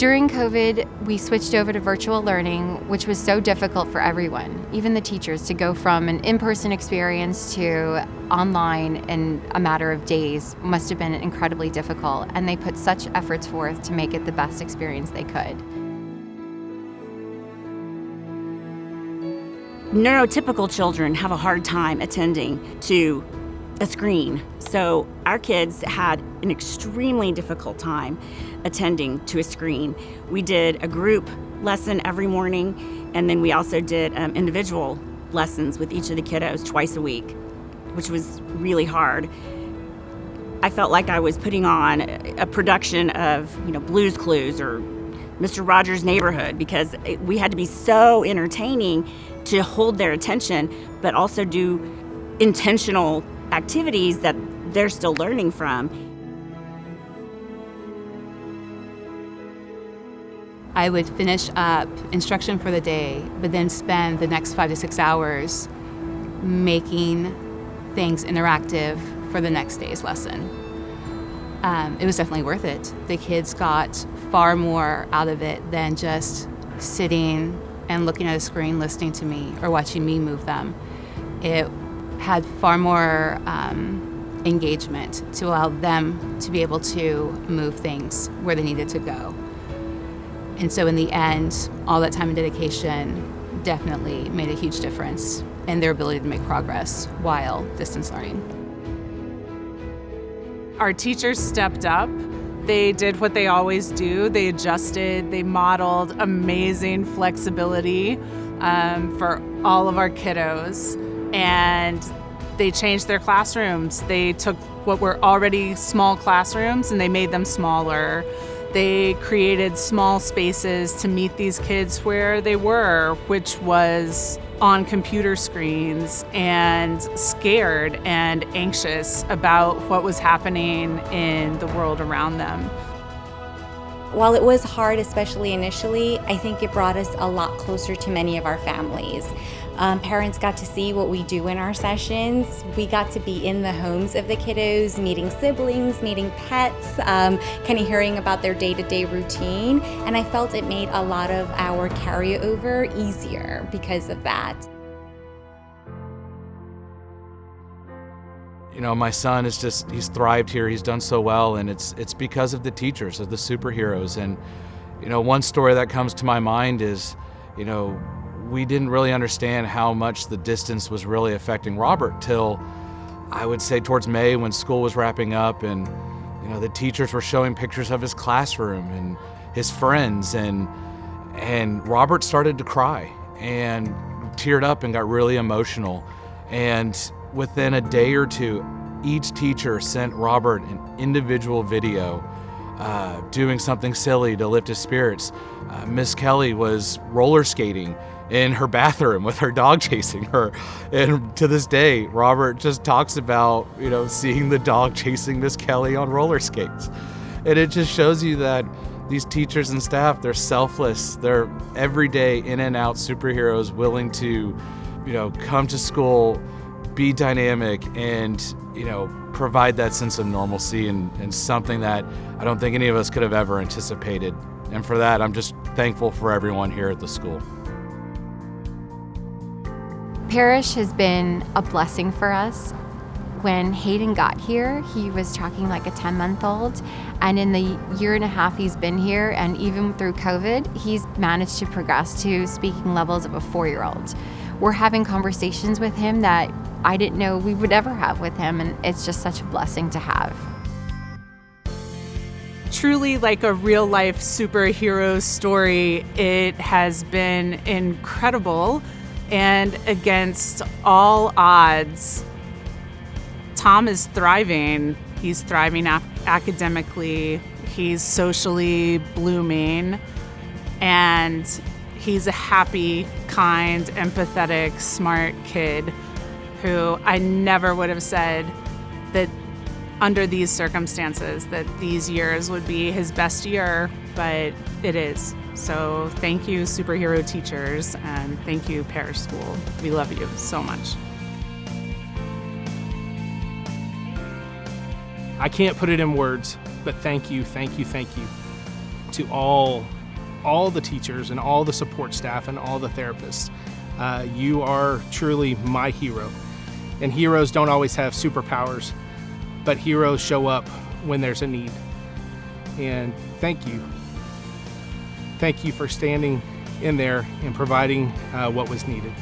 During COVID, we switched over to virtual learning, which was so difficult for everyone, even the teachers, to go from an in-person experience to online in a matter of days must have been incredibly difficult, and they put such efforts forth to make it the best experience they could. Neurotypical children have a hard time attending to a screen. So our kids had an extremely difficult time attending to a screen. We did a group lesson every morning, and then we also did individual lessons with each of the kiddos twice a week, which was really hard. I felt like I was putting on a production of, Blue's Clues or Mr. Rogers' Neighborhood, because we had to be so entertaining to hold their attention, but also do intentional activities that they're still learning from. I would finish up instruction for the day, but then spend the next 5 to 6 hours making things interactive for the next day's lesson. It was definitely worth it. The kids got far more out of it than just sitting and looking at a screen, listening to me, or watching me move them. It had far more engagement to allow them to be able to move things where they needed to go. And so in the end, all that time and dedication definitely made a huge difference in their ability to make progress while distance learning. Our teachers stepped up. They did what they always do. They adjusted, they modeled amazing flexibility for all of our kiddos. And they changed their classrooms. They took what were already small classrooms and they made them smaller. They created small spaces to meet these kids where they were, which was on computer screens and scared and anxious about what was happening in the world around them. While it was hard, especially initially, I think it brought us a lot closer to many of our families. Parents got to see what we do in our sessions. We got to be in the homes of the kiddos, meeting siblings, meeting pets, kind of hearing about their day-to-day routine. And I felt it made a lot of our carryover easier because of that. My son he's thrived here. He's done so well, and it's because of the teachers, of the superheroes. And, one story that comes to my mind is, we didn't really understand how much the distance was really affecting Robert till, I would say, towards May, when school was wrapping up, and, the teachers were showing pictures of his classroom and his friends, and Robert started to cry and teared up and got really emotional. And within a day or two, each teacher sent Robert an individual video doing something silly to lift his spirits. Miss Kelly was roller skating in her bathroom with her dog chasing her. And to this day, Robert just talks about, seeing the dog chasing Miss Kelly on roller skates. And it just shows you that these teachers and staff, they're selfless. They're everyday in and out superheroes willing to, come to school, be dynamic, and, provide that sense of normalcy and something that I don't think any of us could have ever anticipated. And for that, I'm just thankful for everyone here at the school. Parish has been a blessing for us. When Hayden got here, he was talking like a 10-month-old. And in the year and a half he's been here, and even through COVID, he's managed to progress to speaking levels of a 4-year-old. We're having conversations with him that I didn't know we would ever have with him, and it's just such a blessing to have. Truly like a real-life superhero story. It has been incredible, and against all odds, Tom is thriving. He's thriving academically. He's socially blooming, and he's a happy, kind, empathetic, smart kid who I never would have said that under these circumstances that these years would be his best year, but it is. So thank you, superhero teachers, and thank you, Parish School. We love you so much. I can't put it in words, but thank you, thank you, thank you. to all the teachers and all the support staff and all the therapists. You are truly my hero. And heroes don't always have superpowers, but heroes show up when there's a need. And thank you. Thank you for standing in there and providing what was needed.